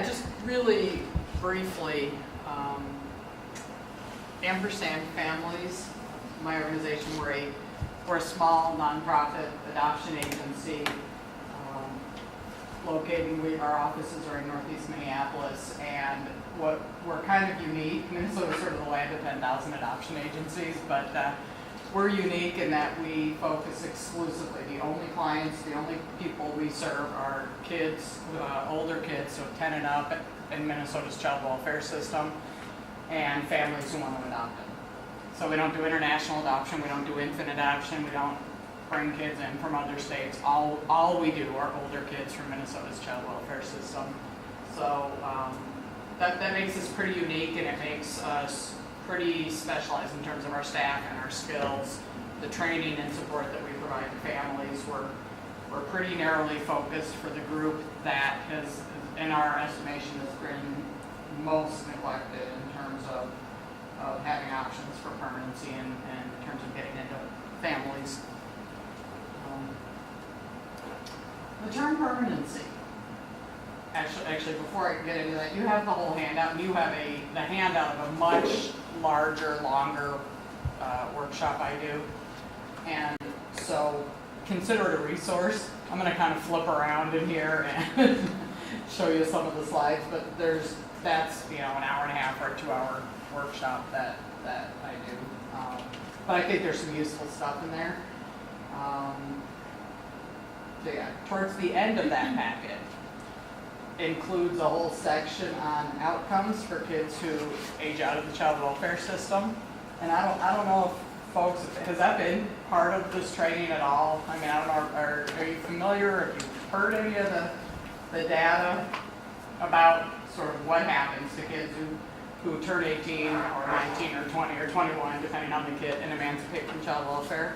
Just really briefly, Ampersand Families, my organization, we're a small nonprofit adoption agency located. Our offices are in Northeast Minneapolis, and we're kind of unique. Minnesota is sort of the land of 10,000 adoption agencies, but we're unique in that we focus exclusively. The only clients, the only people we serve are kids, older kids, so 10 and up in Minnesota's child welfare system, and families who want to adopt them. So we don't do international adoption, we don't do infant adoption, we don't bring kids in from other states. All we do are older kids from Minnesota's child welfare system. So that makes us pretty unique, and it makes us pretty specialized in terms of our staff and our skills, the training and support that we provide to families. We're pretty narrowly focused for the group that has, in our estimation, has been most neglected in terms of having options for permanency and in terms of getting into families. The term permanency. Actually, before I get into that, you have the whole handout, and you have the handout of a much larger, longer workshop I do. And so consider it a resource. I'm going to kind of flip around in here and show you some of the slides, but that's an hour and a half or a 2-hour workshop that I do. But I think there's some useful stuff in there. So yeah, towards the end of that packet includes a whole section on outcomes for kids who age out of the child welfare system. And I don't know if folks, has that been part of this training at all? I mean, I don't know, are you familiar, if you've heard any of the data about sort of what happens to kids who turn 18 or 19 or 20 or 21, depending on the kid, and emancipate from child welfare?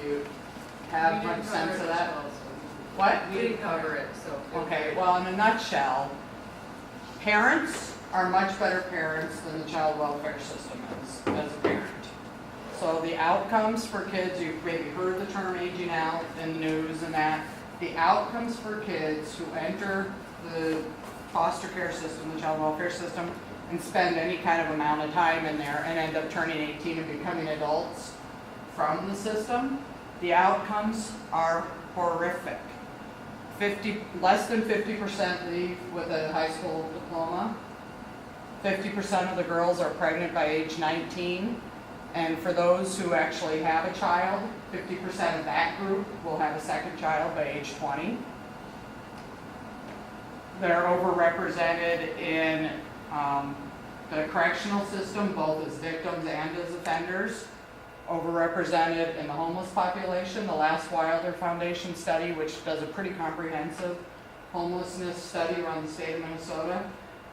Do you have much sense of that? What? We didn't cover it, so. Okay, well, in a nutshell, parents are much better parents than the child welfare system is as a parent. So the outcomes for kids, you've maybe heard the term aging out in the news and that, the outcomes for kids who enter the foster care system, the child welfare system, and spend any kind of amount of time in there and end up turning 18 and becoming adults from the system, the outcomes are horrific. Less than 50% leave with a high school diploma. 50% of the girls are pregnant by age 19. And for those who actually have a child, 50% of that group will have a second child by age 20. They're overrepresented in the correctional system, both as victims and as offenders. Overrepresented in the homeless population. The last Wilder Foundation study, which does a pretty comprehensive homelessness study around the state of Minnesota.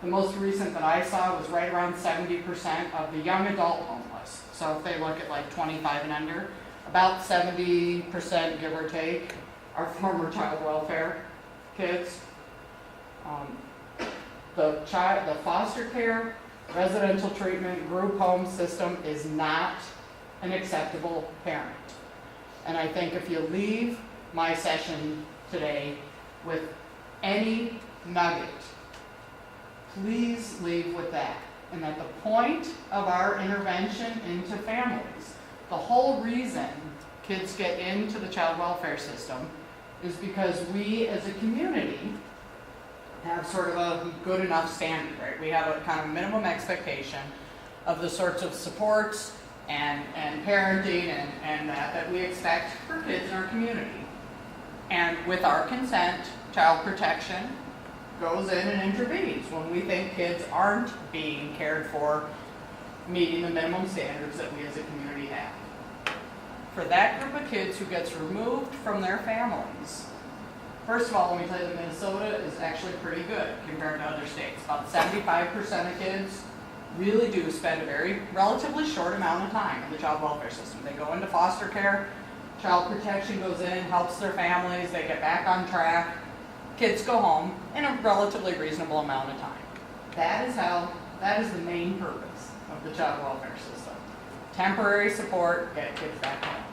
The most recent that I saw was right around 70% of the young adult homeless. So if they look at like 25 and under, about 70%, give or take, are former child welfare kids. The foster care, residential treatment, group home system is not an acceptable parent. And I think if you leave my session today with any nugget, please leave with that. And that the point of our intervention into families, the whole reason kids get into the child welfare system is because we as a community have sort of a good enough standard, right? We have a kind of minimum expectation of the sorts of supports and parenting and that we expect for kids in our community. And with our consent, child protection goes in and intervenes when we think kids aren't being cared for, meeting the minimum standards that we as a community have. For that group of kids who gets removed from their families, first of all, let me tell you that Minnesota is actually pretty good compared to other states. About 75% of kids really do spend a very relatively short amount of time in the child welfare system. They go into foster care, child protection goes in, helps their families, they get back on track, kids go home in a relatively reasonable amount of time. That is the main purpose of the child welfare system. Temporary support, get kids back home.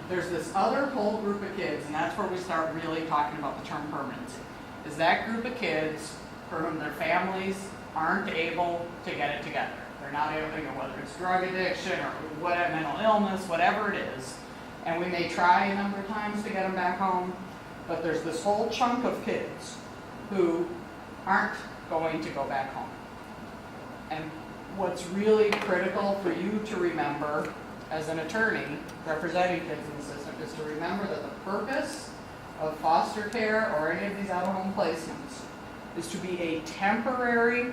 There's this other whole group of kids, and that's where we start really talking about the term permanency, is that group of kids for whom their families aren't able to get it together. They're not able, whether it's drug addiction or whatever, mental illness, whatever it is. And we may try a number of times to get them back home, but there's this whole chunk of kids who aren't going to go back home. And what's really critical for you to remember as an attorney representing kids in the system is to remember that the purpose of foster care or any of these out-of-home placements is to be a temporary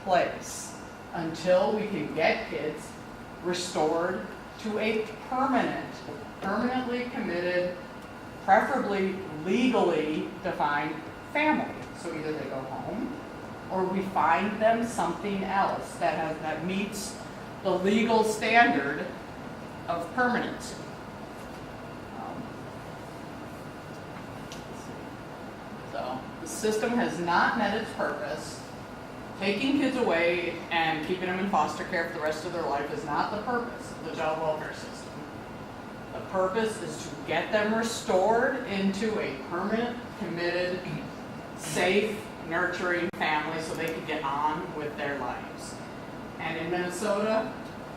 place until we can get kids restored to a permanently committed, preferably legally defined family. So either they go home or we find them something else that meets the legal standard of permanency. So the system has not met its purpose. Taking kids away and keeping them in foster care for the rest of their life is not the purpose of the child welfare system. The purpose is to get them restored into a permanent, committed, safe, nurturing family so they can get on with their lives. And in Minnesota,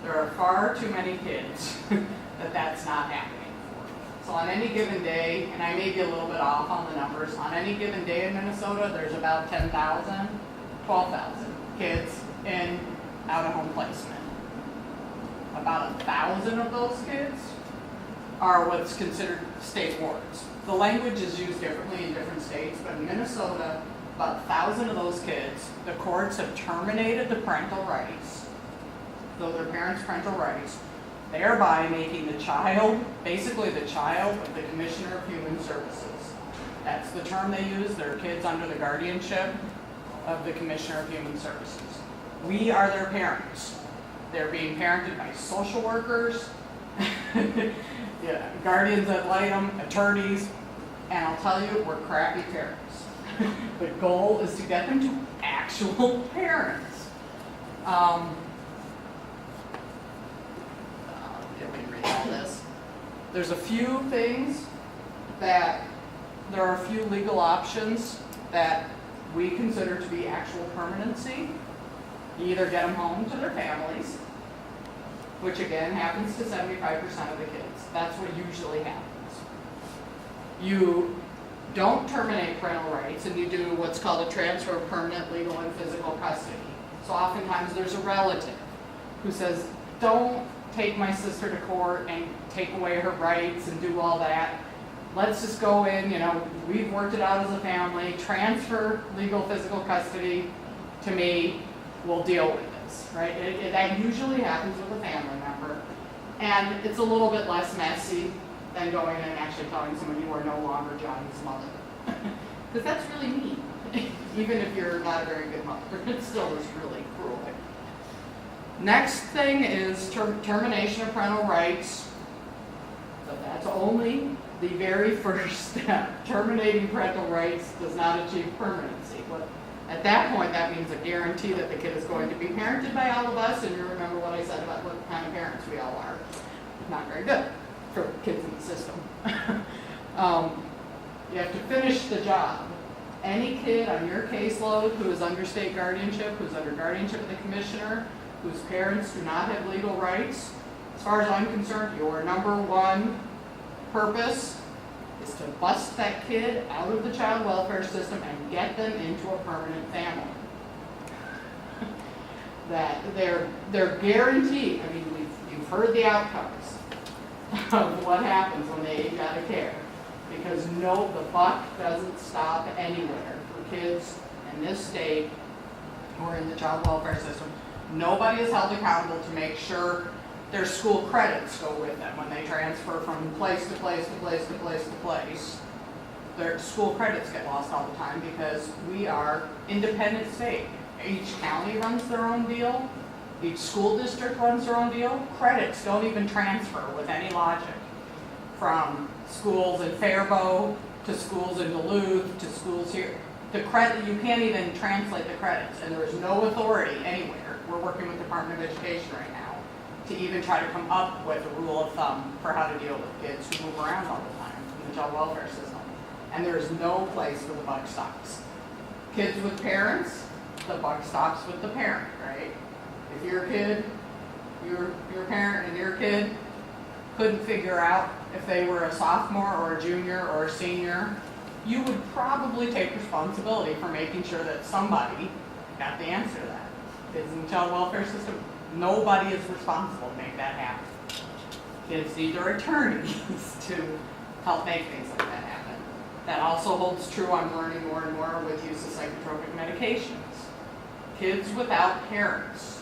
there are far too many kids that that's not happening for. So on any given day, and I may be a little bit off on the numbers, on any given day in Minnesota, there's about 10,000, 12,000 kids in out-of-home placement. About 1,000 of those kids are what's considered state wards. The language is used differently in different states, but in Minnesota, about 1,000 of those kids, the courts have terminated the parental rights, though their parents' parental rights, thereby making the child, basically the child of the Commissioner of Human Services. That's the term they use. They're kids under the guardianship of the Commissioner of Human Services. We are their parents. They're being parented by social workers, guardians ad litem, attorneys, and I'll tell you, we're crappy parents. The goal is to get them to actual parents. Let me read all this. There's a few things that, there are a few legal options that we consider to be actual permanency. You either get them home to their families, which again happens to 75% of the kids. That's what usually happens. You don't terminate parental rights and you do what's called a transfer of permanent legal and physical custody. So oftentimes there's a relative who says, don't take my sister to court and take away her rights and do all that. Let's just go in, we've worked it out as a family, transfer legal physical custody to me, we'll deal with this, right? That usually happens with a family member. And it's a little bit less messy than going in and actually telling someone you are no longer Johnny's mother. Because that's really mean. Even if you're not a very good mother, it still is really cruel. Next thing is termination of parental rights. But that's only the very first step. Terminating parental rights does not achieve permanency. But at that point, that means a guarantee that the kid is going to be parented by all of us, and you remember what I said about what kind of parents we all are. Not very good for kids in the system. You have to finish the job. Any kid on your caseload who is under state guardianship, who's under guardianship of the commissioner, whose parents do not have legal rights, as far as I'm concerned, your number one purpose is to bust that kid out of the child welfare system and get them into a permanent family. That they're guaranteed, you've heard the outcomes of what happens when they age out of care. Because the buck doesn't stop anywhere for kids in this state who are in the child welfare system. Nobody is held accountable to make sure their school credits go with them when they transfer from place to place to place to place to place. Their school credits get lost all the time because we are independent state. Each county runs their own deal. Each school district runs their own deal. Credits don't even transfer with any logic from schools in Faribault to schools in Duluth to schools here. The credit, you can't even translate the credits, and there is no authority anywhere. We're working with the Department of Education right now to even try to come up with a rule of thumb for how to deal with kids who move around all the time in the child welfare system. And there is no place where the buck stops. Kids with parents the buck stops with the parent, right? If your kid, your parent and your kid couldn't figure out if they were a sophomore or a junior or a senior, you would probably take responsibility for making sure that somebody got the answer to that. Kids in the child welfare system, nobody is responsible to make that happen. Kids need their attorneys to help make things like that happen. That also holds true, I'm learning more and more with use of psychotropic medications. Kids without parents,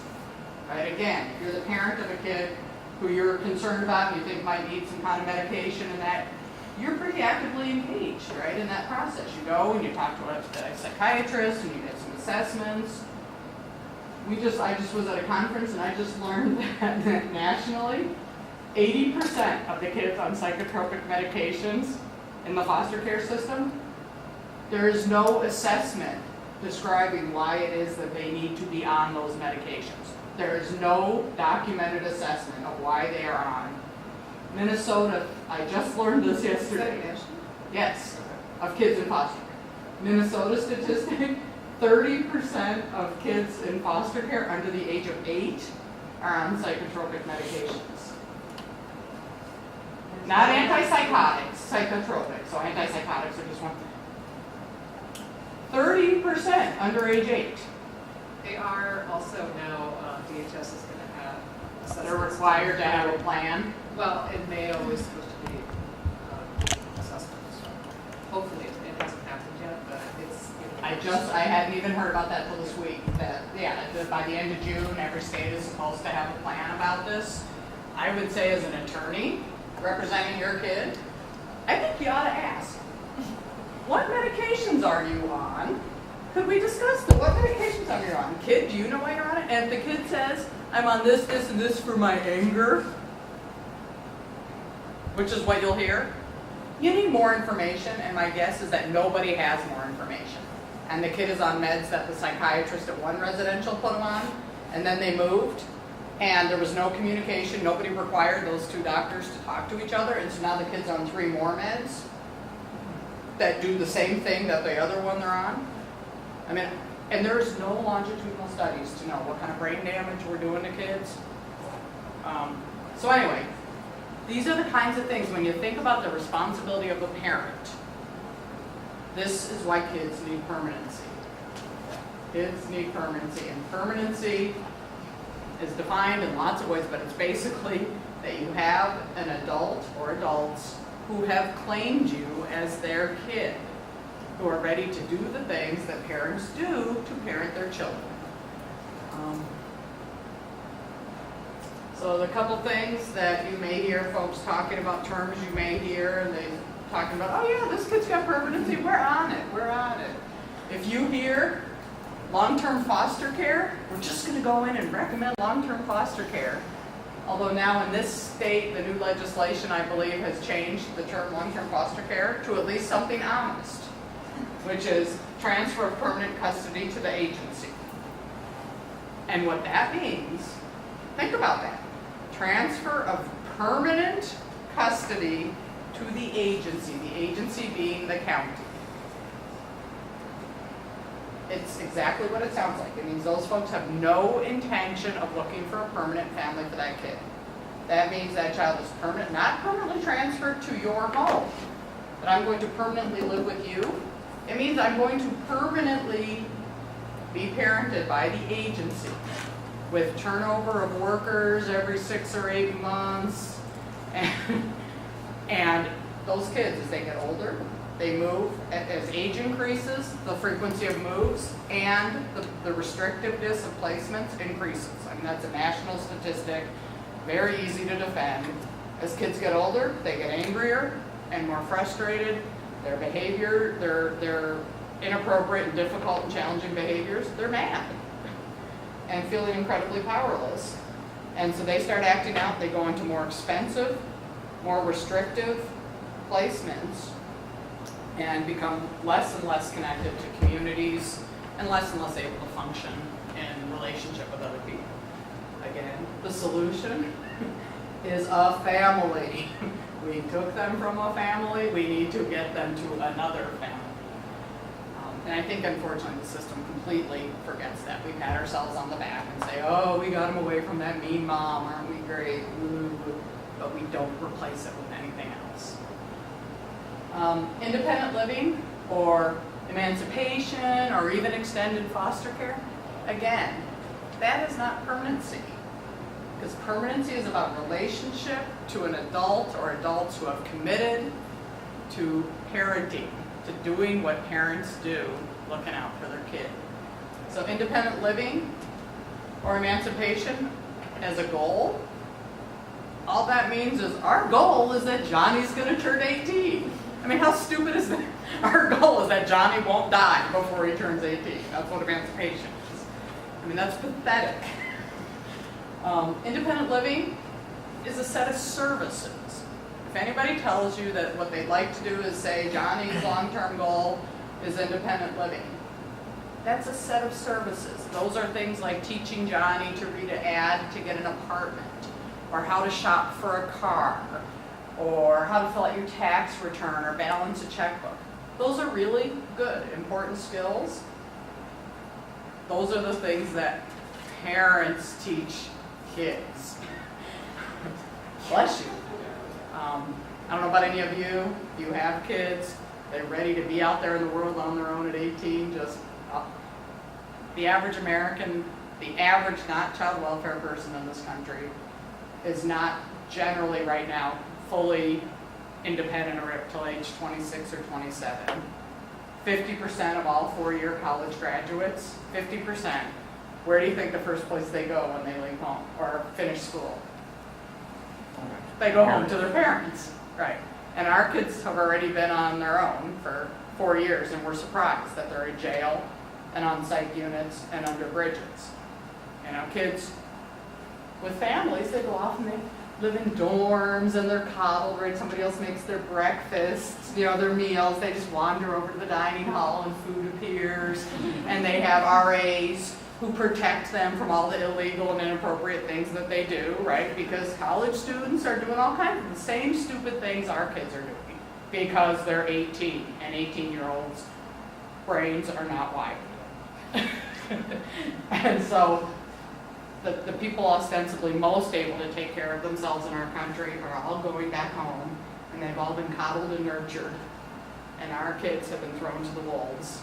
right? Again, if you're the parent of a kid who you're concerned about, you think might need some kind of medication and that, you're pretty actively engaged, right, in that process. You go and you talk to a psychiatrist and you get some assessments. I just was at a conference and I just learned that nationally, 80% of the kids on psychotropic medications in the foster care system, there is no assessment describing why it is that they need to be on those medications. There is no documented assessment of why they are on. Minnesota, I just learned this yesterday. Is that national? Yes, of kids in foster care. Minnesota statistic, 30% of kids in foster care under the age of 8 are on psychotropic medications. Not antipsychotics, psychotropic. So antipsychotics are just one thing. 30% under age 8. They are also now, DHS is going to have assessments. They're required to have a plan. Well, in Mayo is supposed to be assessments. Hopefully, it hasn't happened yet, but it's. I hadn't even heard about that till this week. That by the end of June, every state is supposed to have a plan about this. I would say, as an attorney representing your kid, I think you ought to ask, what medications are you on? Could we discuss them? What medications are you on? Kid, do you know why you're on it? And if the kid says, I'm on this, this, and this for my anger, which is what you'll hear, you need more information, and my guess is that nobody has more information. And the kid is on meds that the psychiatrist at one residential put him on, and then they moved, and there was no communication. Nobody required those two doctors to talk to each other, and so now the kid's on 3 more meds that do the same thing that the other one they're on. I mean, and there's no longitudinal studies to know what kind of brain damage we're doing to kids. So anyway, these are the kinds of things, when you think about the responsibility of a parent, this is why kids need permanency. Kids need permanency, and permanency is defined in lots of ways, but it's basically that you have an adult or adults who have claimed you as their kid, who are ready to do the things that parents do to parent their children. So the couple things that you may hear folks talking about, terms you may hear, and they talking about, oh yeah, this kid's got permanency, we're on it, we're on it. If you hear long-term foster care, we're just going to go in and recommend long-term foster care. Although now in this state, the new legislation, I believe, has changed the term long-term foster care to at least something honest, which is transfer of permanent custody to the agency. And what that means, think about that. Transfer of permanent custody to the agency being the county. It's exactly what it sounds like. It means those folks have no intention of looking for a permanent family for that kid. That means that child is not permanently transferred to your home, but I'm going to permanently live with you. It means I'm going to permanently be parented by the agency with turnover of workers every 6 or 8 months. And those kids, as they get older, they move. As age increases, the frequency of moves and the restrictiveness of placements increases. I mean, that's a national statistic, very easy to defend. As kids get older, they get angrier and more frustrated. Their behavior, their inappropriate and difficult and challenging behaviors, they're mad and feeling incredibly powerless. And so they start acting out. They go into more expensive, more restrictive placements and become less and less connected to communities and less able to function in relationship with other people. Again, the solution is a family. We took them from a family, we need to get them to another family. And I think unfortunately the system completely forgets that. We pat ourselves on the back and say, oh, we got him away from that mean mom, aren't we great? Ooh. But we don't replace it with anything else. Independent living or emancipation or even extended foster care, again, that is not permanency. Because permanency is about relationship to an adult or adults who have committed to parenting, to doing what parents do, looking out for their kid. So independent living or emancipation as a goal, all that means is our goal is that Johnny's going to turn 18. I mean, how stupid is that? Our goal is that Johnny won't die before he turns 18. That's what emancipation is. I mean, that's pathetic. Independent living is a set of services. If anybody tells you that what they'd like to do is say Johnny's long-term goal is independent living, that's a set of services. Those are things like teaching Johnny to read an ad to get an apartment, or how to shop for a car, or how to fill out your tax return or balance a checkbook. Those are really good, important skills. Those are the things that parents teach kids. Bless you. I don't know about any of you. If you have kids, they're ready to be out there in the world on their own at 18. The average American, the average not child welfare person in this country is not generally right now fully independent or up till age 26 or 27. 50% of all four-year college graduates, 50%, where do you think the first place they go when they leave home or finish school? They go home to their parents, right? And our kids have already been on their own for 4 years, and we're surprised that they're in jail and on psych units and under bridges. You know, kids with families, they go off and they live in dorms and they're coddled, right? Somebody else makes their breakfasts, you know, their meals. They just wander over to the dining hall and food appears, and they have RAs who protect them from all the illegal and inappropriate things that they do, right? Because college students are doing all kinds of the same stupid things our kids are doing because they're 18, and 18-year-olds' brains are not wired. And so the people ostensibly most able to take care of themselves in our country are all going back home, and they've all been coddled and nurtured, and our kids have been thrown to the wolves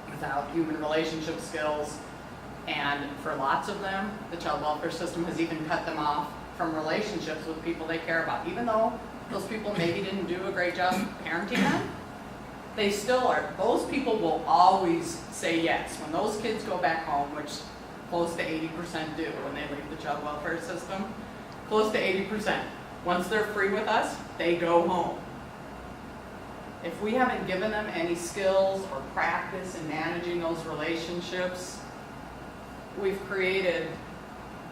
without human relationship skills. And for lots of them, the child welfare system has even cut them off from relationships with people they care about. Even though those people maybe didn't do a great job parenting them, they still are. Those people will always say yes. When those kids go back home, which close to 80% do when they leave the child welfare system, close to 80%. Once they're free with us, they go home. If we haven't given them any skills or practice in managing those relationships, we've created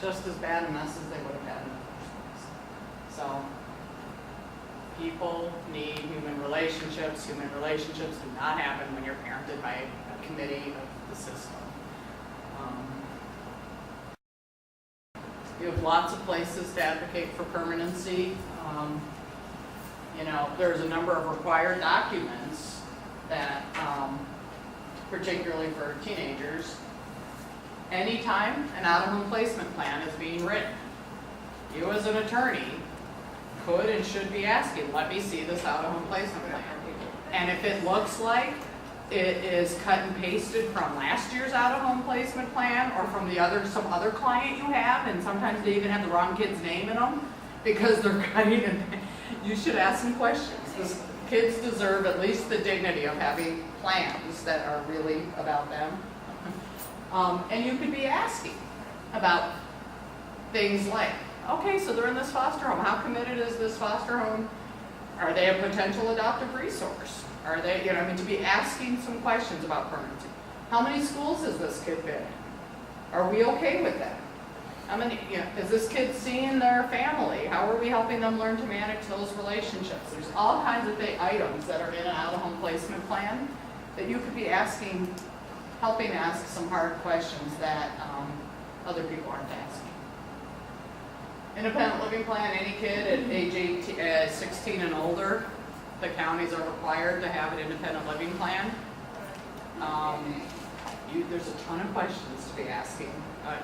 just as bad a mess as they would have had in the first place. So, people need human relationships. Human relationships do not happen when you're parented by a committee of the system. You have lots of places to advocate for permanency. You know, there's a number of required documents that, particularly for teenagers, anytime an out-of-home placement plan is being written, you as an attorney could and should be asking, let me see this out-of-home placement plan. And if it looks like it is cut and pasted from last year's out-of-home placement plan or from some other client you have, and sometimes they even have the wrong kid's name in them because they're cutting and you should ask some questions. These kids deserve at least the dignity of having plans that are really about them. And you could be asking about things like, okay, so they're in this foster home. How committed is this foster home? Are they a potential adoptive resource? Are they, you know, I mean, to be asking some questions about permanency. How many schools has this kid been in? Are we okay with that? How many, you know, is this kid seeing their family? How are we helping them learn to manage those relationships? There's all kinds of items that are in an out-of-home placement plan that you could be asking, helping ask some hard questions that other people aren't asking. Independent living plan, any kid at age 16 and older, the counties are required to have an independent living plan. There's a ton of questions to be asking,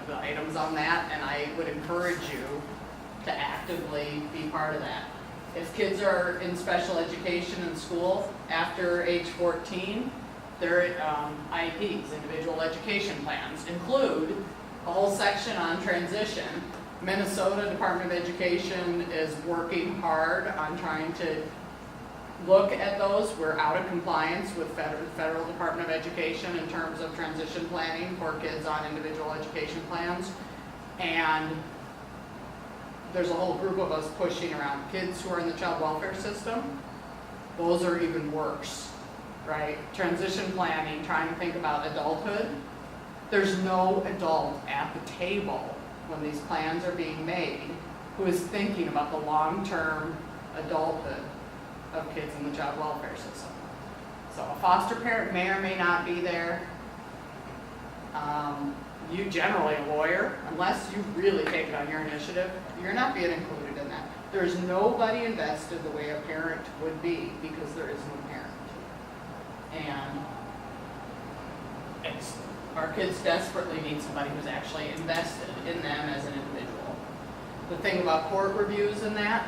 the items on that, and I would encourage you to actively be part of that. If kids are in special education in school after age 14, their IEPs, individual education plans, include a whole section on transition. Minnesota Department of Education is working hard on trying to look at those. We're out of compliance with federal Department of Education in terms of transition planning for kids on individual education plans. And there's a whole group of us pushing around kids who are in the child welfare system. Those are even worse, right? Transition planning, trying to think about adulthood. There's no adult at the table when these plans are being made who is thinking about the long-term adulthood of kids in the child welfare system. So a foster parent may or may not be there. You generally, a lawyer, unless you really take it on your initiative, you're not being included in that. There's nobody invested the way a parent would be because there is no parent. And our kids desperately need somebody who's actually invested in them as an individual. The thing about court reviews and that,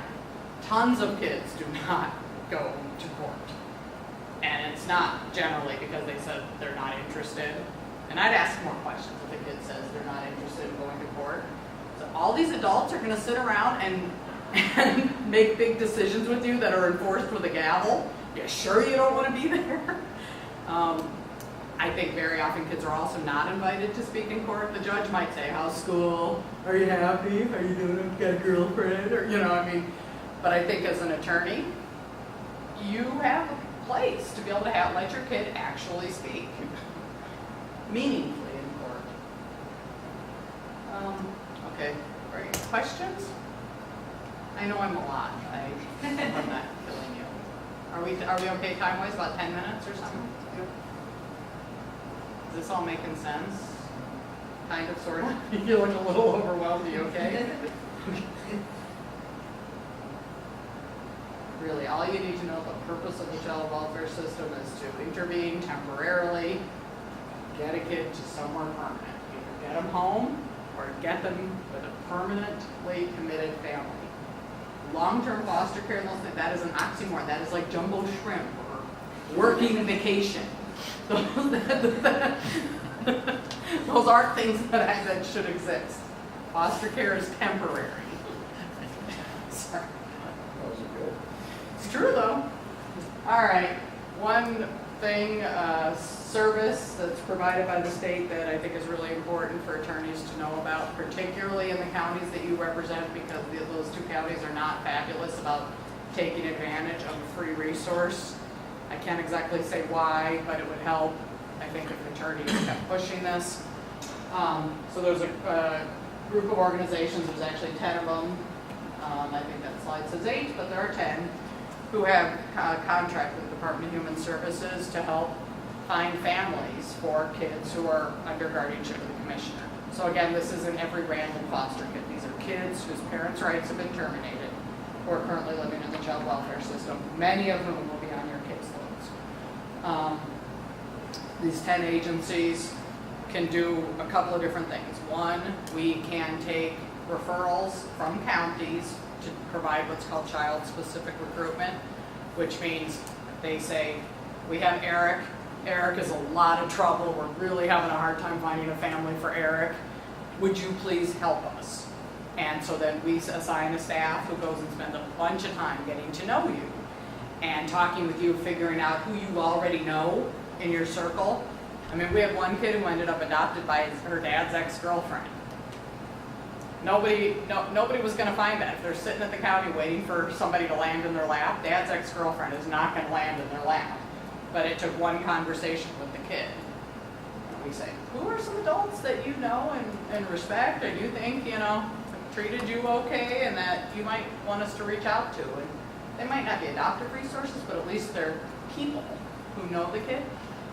tons of kids do not go to court. And it's not generally because they said they're not interested. And I'd ask more questions if the kid says they're not interested in going to court. So all these adults are going to sit around and make big decisions with you that are enforced with a gavel. You sure you don't want to be there? I think very often kids are also not invited to speak in court. The judge might say, how's school? Are you happy? Are you doing it? Got a girlfriend? Or, but I think as an attorney, you have a place to be able to let your kid actually speak meaningfully in court. Okay, great. Questions? I know I'm a lot. I'm not killing you. Are we okay time-wise? About 10 minutes or something? Yep. Is this all making sense? Kind of, sort of? You look a little overwhelmed. Are you okay? Really, all you need to know, the purpose of the child welfare system is to intervene temporarily, get a kid to somewhere permanent. Either get them home or get them with a permanently committed family. Long-term foster care, and those things, that is an oxymoron. That is like jumbo shrimp or working vacation. Those aren't things that should exist. Foster care is temporary. Sorry. It's true though. All right, one thing, service that's provided by the state that I think is really important for attorneys to know about, particularly in the counties that you represent, because those two counties are not fabulous about taking advantage of a free resource. I can't exactly say why, but it would help, I think, if attorneys kept pushing this. So there's a group of organizations, there's actually 10 of them. I think that slide says 8, but there are 10 who have contract with the Department of Human Services to help find families for kids who are under guardianship of the commissioner. So again, this isn't every random foster kid. These are kids whose parents' rights have been terminated who are currently living in the child welfare system, many of whom will be on your caseloads. These 10 agencies can do a couple of different things. One, we can take referrals from counties to provide what's called child-specific recruitment, which means they say, we have Eric. Eric is a lot of trouble. We're really having a hard time finding a family for Eric. Would you please help us? And so then we assign a staff who goes and spends a bunch of time getting to know you and talking with you, figuring out who you already know in your circle. I mean, we have one kid who ended up adopted by her dad's ex-girlfriend. Nobody was going to find that. If they're sitting at the county waiting for somebody to land in their lap, dad's ex-girlfriend is not going to land in their lap. But it took one conversation with the kid. And we say, who are some adults that you know and respect and you think, treated you okay and that you might want us to reach out to? And they might not be adoptive resources, but at least they're people who know the kid.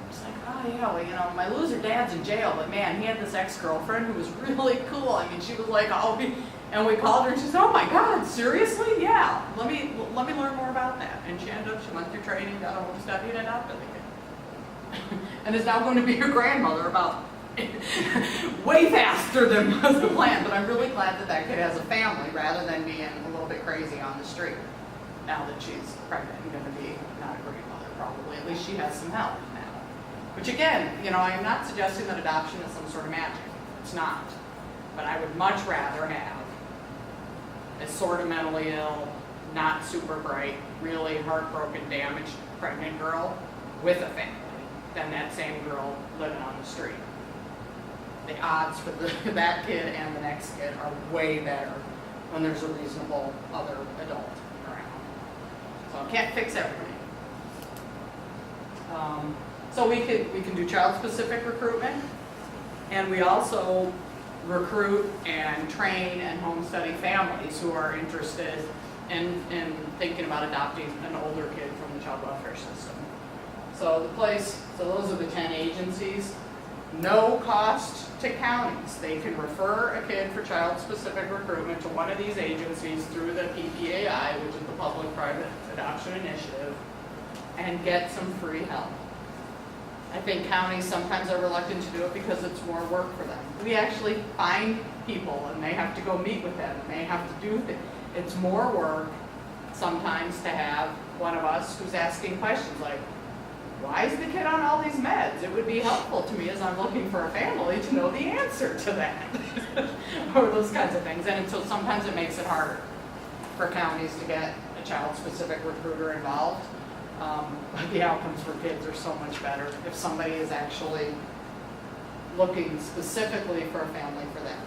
It's like, oh yeah, well, my loser dad's in jail, but man, he had this ex-girlfriend who was really cool. I mean, she was like, and we called her and she said, oh my God, seriously? Yeah, let me learn more about that. And she went through training, got a home study, and adopted the kid. and is now going to be your grandmother about way faster than was the plan. But I'm really glad that that kid has a family rather than being a little bit crazy on the street now that she's pregnant and going to be not a grandmother probably. At least she has some help now. Which again, you know, I am not suggesting that adoption is some sort of magic. It's not. But I would much rather have a sort of mentally ill, not super bright, really heartbroken, damaged pregnant girl with a family than that same girl living on the street. The odds for that kid and the next kid are way better when there's a reasonable other adult around. So I can't fix everything. So we can do child-specific recruitment, and we also recruit and train and home study families who are interested in thinking about adopting an older kid from the child welfare system. So those are the 10 agencies. No cost to counties. They can refer a kid for child-specific recruitment to one of these agencies through the PPAI, which is the Public-Private Adoption Initiative, and get some free help. I think counties sometimes are reluctant to do it because it's more work for them. We actually find people and they have to go meet with them and they have to do things. It's more work sometimes to have one of us who's asking questions like, why is the kid on all these meds? It would be helpful to me as I'm looking for a family to know the answer to that. Or those kinds of things. And so sometimes it makes it harder for counties to get a child-specific recruiter involved. But the outcomes for kids are so much better if somebody is actually looking specifically for a family for them.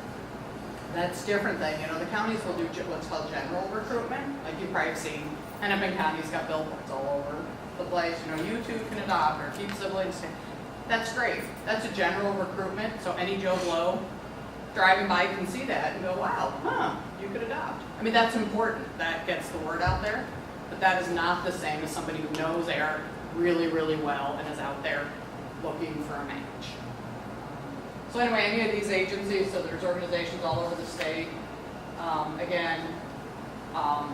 That's different than, you know, the counties will do what's called general recruitment. Like you've probably seen, Hennepin County's got billboards all over the place, you know, you too can adopt or keep siblings. That's great. That's a general recruitment, so any Joe Blow driving by can see that and go, wow, you could adopt. I mean, that's important. That gets the word out there, but that is not the same as somebody who knows ARC really, really well and is out there looking for a match. So anyway, any of these agencies, so there's organizations all over the state.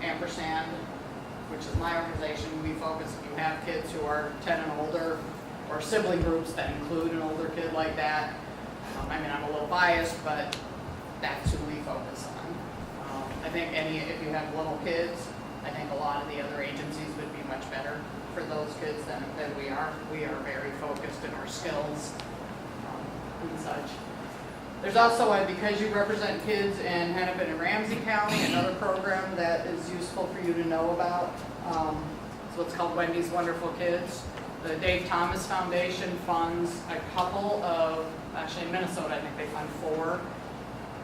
Ampersand, which is my organization, we focus, if you have kids who are 10 and older, or sibling groups that include an older kid like that. I mean, I'm a little biased, but that's who we focus on. I think if you have little kids, I think a lot of the other agencies would be much better for those kids than we are. We are very focused in our skills and such. There's also, because you represent kids in Hennepin and Ramsey County, another program that is useful for you to know about. It's what's called Wendy's Wonderful Kids. The Dave Thomas Foundation funds a couple of, actually in Minnesota, I think they fund 4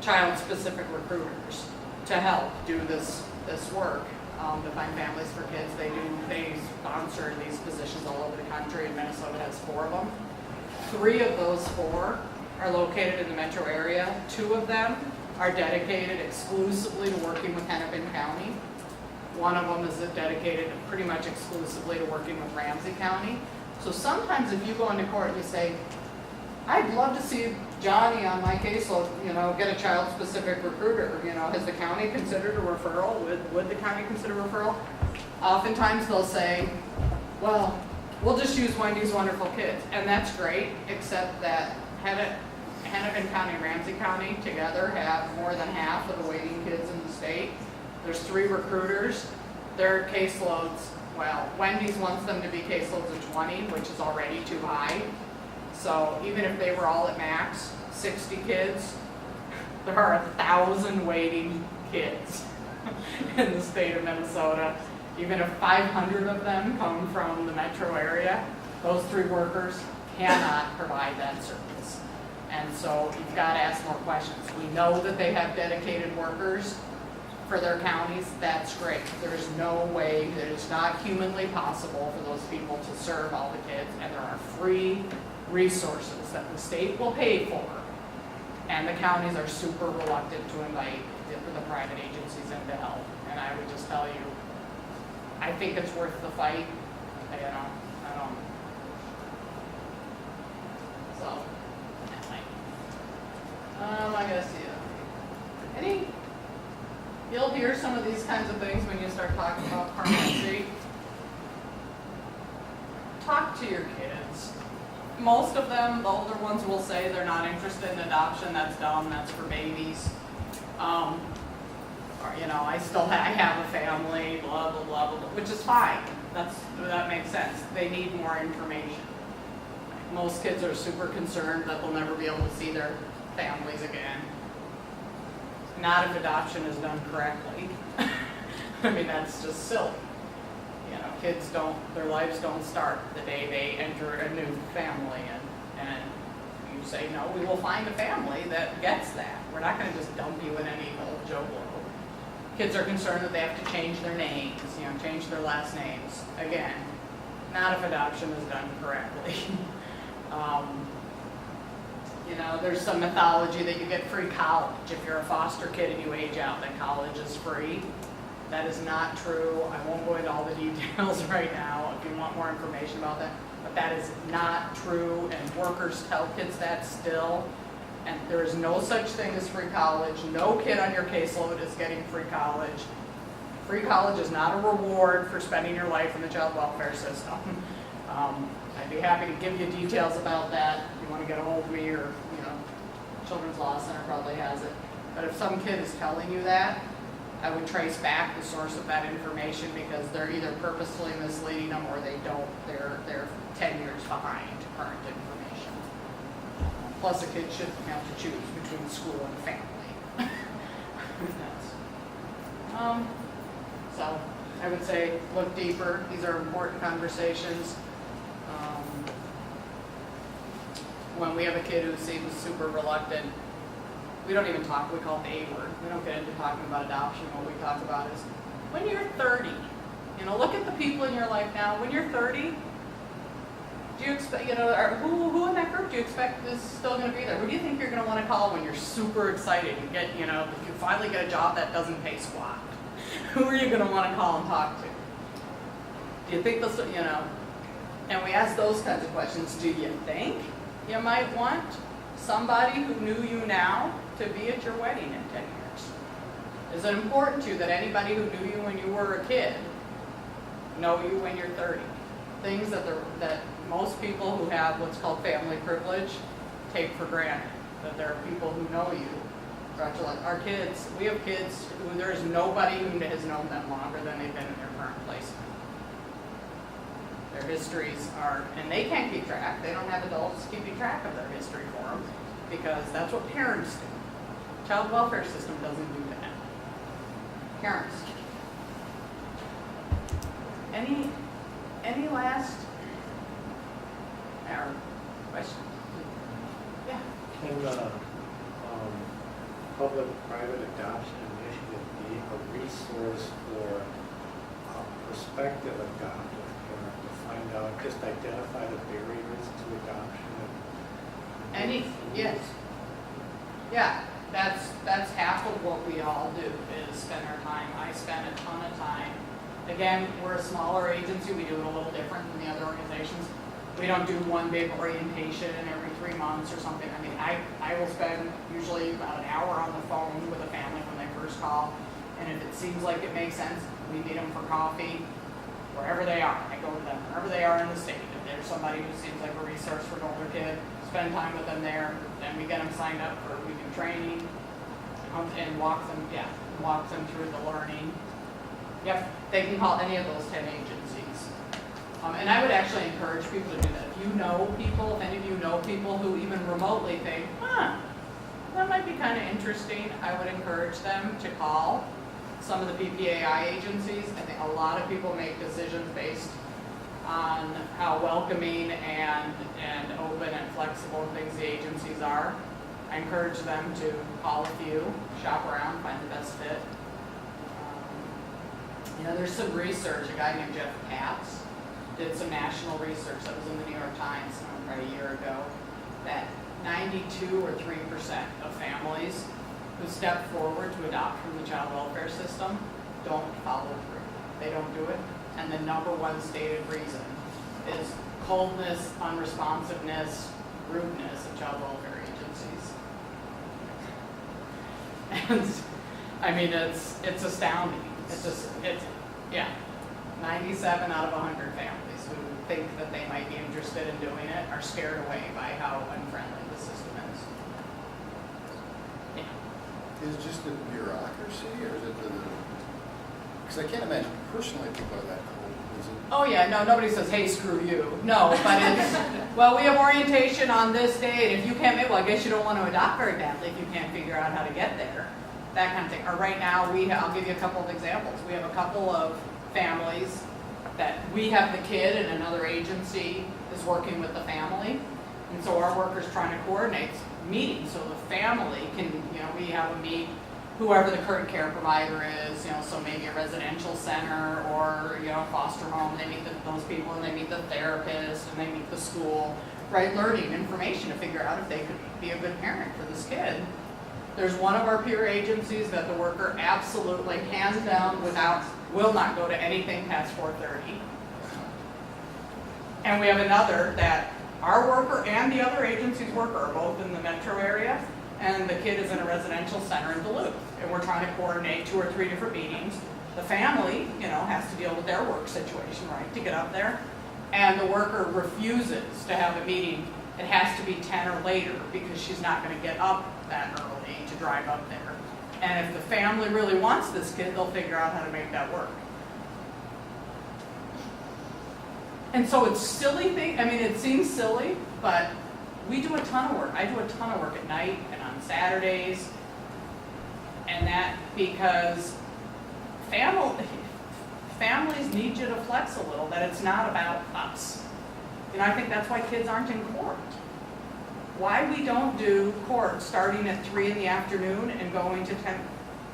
child-specific recruiters to help do this work, to find families for kids. They sponsor these positions all over the country, and Minnesota has 4 of them. 3 of those 4 are located in the metro area. 2 of them are dedicated exclusively to working with Hennepin County. 1 of them is dedicated pretty much exclusively to working with Ramsey County. So sometimes if you go into court and you say, I'd love to see Johnny on my caseload, you know, get a child-specific recruiter, you know, has the county considered a referral? Would the county consider a referral? Oftentimes they'll say, well, we'll just use Wendy's Wonderful Kids. And that's great, except that Hennepin County and Ramsey County together have more than half of the waiting kids in the state. There's 3 recruiters. Their caseloads, well, Wendy's wants them to be caseloads of 20, which is already too high. So even if they were all at max, 60 kids, there are 1,000 waiting kids in the state of Minnesota. Even if 500 of them come from the metro area, those 3 workers cannot provide that service. And so you've got to ask more questions. We know that they have dedicated workers for their counties. That's great. There's no way, that it's not humanly possible for those people to serve all the kids, and there are free resources that the state will pay for, and the counties are super reluctant to invite the private agencies in to help. And I would just tell you, I think it's worth the fight. I don't. So, anyway. I guess, yeah. You'll hear some of these kinds of things when you start talking about permanency. Talk to your kids. most of them, the older ones will say they're not interested in adoption, that's dumb, that's for babies. Or, I have a family, blah, blah, blah, blah, which is fine. That makes sense. They need more information. Most kids are super concerned that they'll never be able to see their families again. Not if adoption is done correctly. I mean, that's just silly. Kids their lives don't start the day they enter a new family, and you say, no, we will find a family that gets that. We're not going to just dump you in any old Joe Blow. Kids are concerned that they have to change their names, change their last names. Again, not if adoption is done correctly. There's some mythology that you get free college if you're a foster kid and you age out, then college is free. That is not true. I won't go into all the details right now if you want more information about that, but that is not true, and workers tell kids that still. And there is no such thing as free college. No kid on your caseload is getting free college. Free college is not a reward for spending your life in the child welfare system. I'd be happy to give you details about that if you want to get a hold of me, or Children's Law Center probably has it. But if some kid is telling you that, I would trace back the source of that information, because they're either purposefully misleading them or they don't. They're 10 years behind current information. Plus, a kid shouldn't have to choose between school and family. So I would say look deeper. These are important conversations. When we have a kid who seems super reluctant, we don't even talk, we call it the A word. We don't get into talking about adoption. What we talk about is when you're 30, look at the people in your life now. When you're 30, do you expect, who in that group do you expect is still going to be there? Who do you think you're going to want to call when you're super excited and get, if you finally get a job that doesn't pay squat? Who are you going to want to call and talk to? Do you think those, and we ask those kinds of questions. Do you think you might want somebody who knew you now to be at your wedding in 10 years? Is it important to you that anybody who knew you when you were a kid know you when you're 30? Things that most people who have what's called family privilege take for granted, that there are people who know you throughout your life. Our kids, we have kids who there is nobody who has known them longer than they've been in their current placement. Their histories are, and they can't keep track. They don't have adults keeping track of their history for them, because that's what parents do. Child welfare system doesn't do that. Parents. Any last questions? Yeah. Can public-private adoption initiative be a resource for a prospective adoptive parent to find out, just identify the barriers to adoption? Yes. Yeah, that's half of what we all do, is spend our time. I spend a ton of time. Again, we're a smaller agency. We do it a little different than the other organizations. We don't do one big orientation every 3 months or something. I mean, I will spend usually about an hour on the phone with a family when they first call, and if it seems like it makes sense, we meet them for coffee, wherever they are. I go to them wherever they are in the state. If there's somebody who seems like a resource for an older kid, spend time with them there, then we get them signed up for, we do training, and walk them through the learning. Yep, they can call any of those 10 agencies. And I would actually encourage people to do that. If you know people, if any of you know people who even remotely think, that might be kind of interesting, I would encourage them to call some of the PPAI agencies. I think a lot of people make decisions based on how welcoming and open and flexible things the agencies are. I encourage them to call a few, shop around, find the best fit. There's some research. A guy named Jeff Katz did some national research that was in the New York Times about a year ago, that 92 or 3% of families who step forward to adopt from the child welfare system don't follow through. They don't do it. And the number one stated reason is coldness, unresponsiveness, rudeness of child welfare agencies. And I mean, it's astounding. 97 out of 100 families who think that they might be interested in doing it are scared away by how unfriendly the system is. Yeah. Is it just the bureaucracy, or is it because I can't imagine personally people are that cold. Is it? Oh yeah, no, nobody says, hey, screw you. No, but it's, well, we have orientation on this day, and if you can't make, well, I guess you don't want to adopt very badly if you can't figure out how to get there. That kind of thing. Or right now, I'll give you a couple of examples. We have a couple of families that we have the kid and another agency is working with the family. And so our worker's trying to coordinate meetings so the family can, we have a meet whoever the current care provider is, so maybe a residential center or, foster home. They meet those people, and they meet the therapist, and they meet the school, right? Learning information to figure out if they could be a good parent for this kid. There's one of our peer agencies that the worker absolutely, hands down, will not go to anything past 4:30. And we have another that our worker and the other agency's worker are both in the metro area, and the kid is in a residential center in Duluth. And we're trying to coordinate 2 or 3 different meetings. The family, has to deal with their work situation, right, to get up there. And the worker refuses to have a meeting. It has to be 10 or later because she's not going to get up that early to drive up there. And if the family really wants this kid, they'll figure out how to make that work. And so it's silly thing. I mean, it seems silly, but we do a ton of work. I do a ton of work at night and on Saturdays. And that because families need you to flex a little, that it's not about us. I think that's why kids aren't in court. Why we don't do court starting at 3 in the afternoon and going to 10.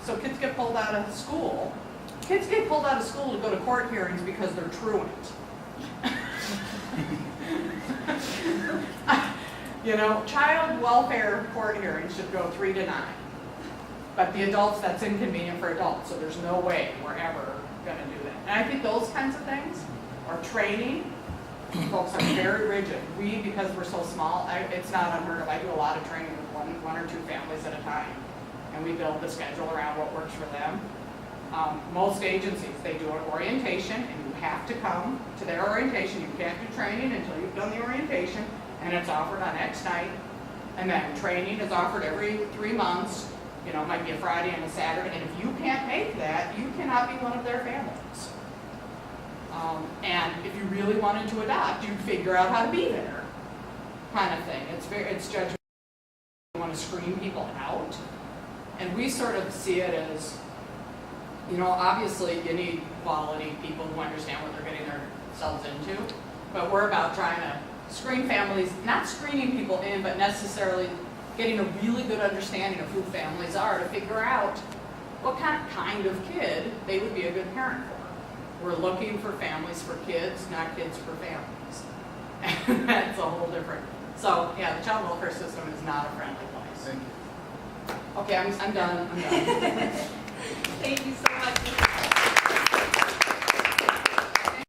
So kids get pulled out of school. Kids get pulled out of school to go to court hearings because they're truant. Child welfare court hearings should go 3 to 9. But the adults, that's inconvenient for adults, so there's no way we're ever going to do that. And I think those kinds of things, or training, folks are very rigid. We, because we're so small, it's not unheard of. I do a lot of training with one or two families at a time, and we build the schedule around what works for them. Most agencies, they do an orientation, and you have to come to their orientation. You can't do training until you've done the orientation, and it's offered on X night. And then training is offered every 3 months. It might be a Friday and a Saturday, and if you can't make that, you cannot be one of their families. And if you really wanted to adopt, you'd figure out how to be there, kind of thing. It's judgmental. You want to screen people out, and we sort of see it as, obviously you need quality people who understand what they're getting themselves into, but we're about trying to screen families, not screening people in, but necessarily getting a really good understanding of who families are to figure out what kind of kid they would be a good parent for. We're looking for families for kids, not kids for families. And that's a whole different. So yeah, the child welfare system is not a friendly place. Thank you. Okay, I'm done. Thank you so much.